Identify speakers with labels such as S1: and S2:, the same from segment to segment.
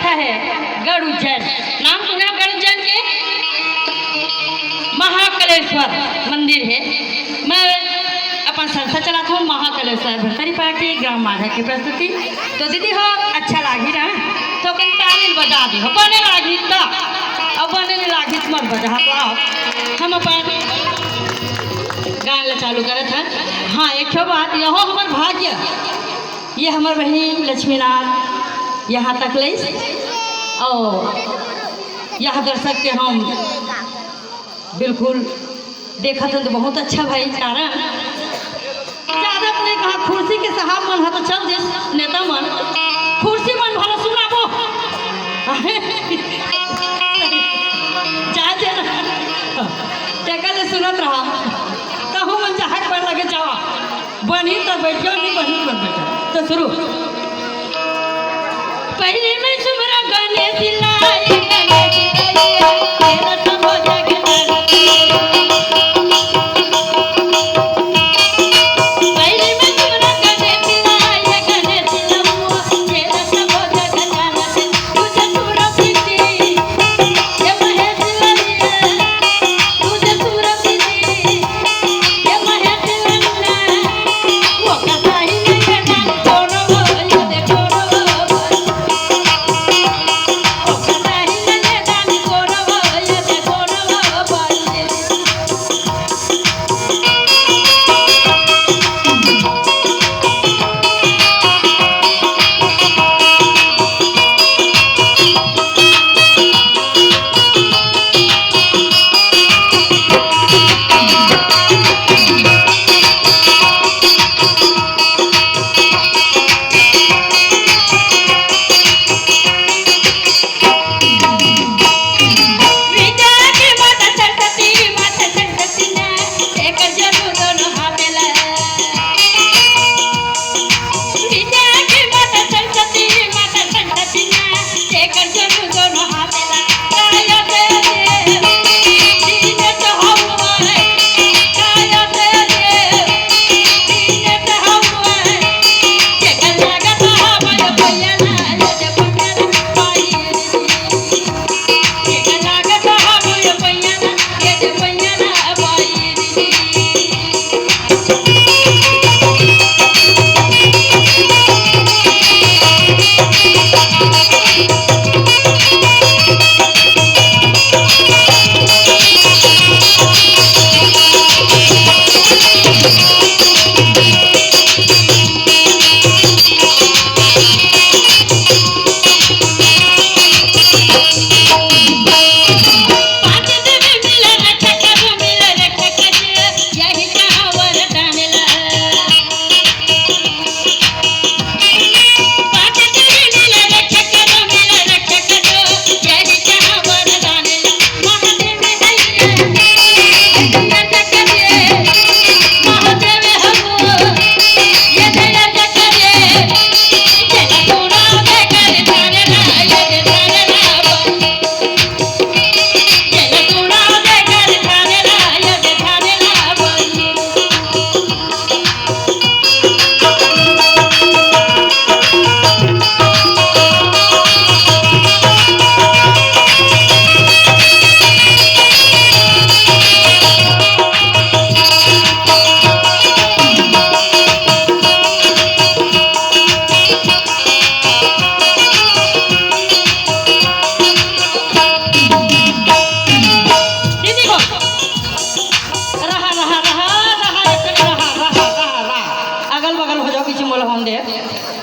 S1: बैठा है गढ़ उज्जैन। नाम सुना गढ़ उज्जैन के? महाकालेश्वर मंदिर है। मैं अपन संस्था चलाता हूँ महाकालेश्वर भरतरी पार्टी ग्राम माधा की प्रस्तुति। तो दीदी हो अच्छा लागी ना तो कहीं ताली बजा दी हो, बने लागी तो अब बने नहीं लागी मत बजा तो आओ हम अपन गान ला चालू करे था। हाँ एक बात यहो हमार भाग्य, ये हमार बहन लक्ष्मीनाथ यहाँ तक ले और यहाँ दर्शक के हम बिल्कुल देखा तो बहुत अच्छा भाई। कारण ज़्यादा तो नहीं कहा, कुर्सी के साहब मन है तो चल दे नेता मन कुर्सी मन भला सुनाबो जा टेकल सुनत रहा कहूँ मन चाहत पर लगे जावा बनी तो बैठो नहीं बनी पर बैठो। तो शुरू पहले में सुमरा गाने दिलाए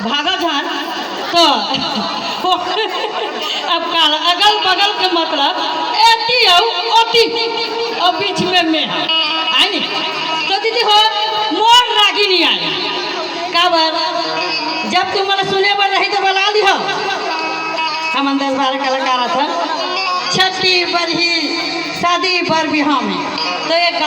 S1: भागा जान तो अब काल अगल बगल के मतलब एती ओती और बीच में मैं आई नहीं तो दीदी हो मोर रागी नहीं आई का बार जब तुम मैंने सुने पर रही तो बुला ली हो। हम 10-12 कलाकार था छठी पर ही शादी पर भी हम तो एक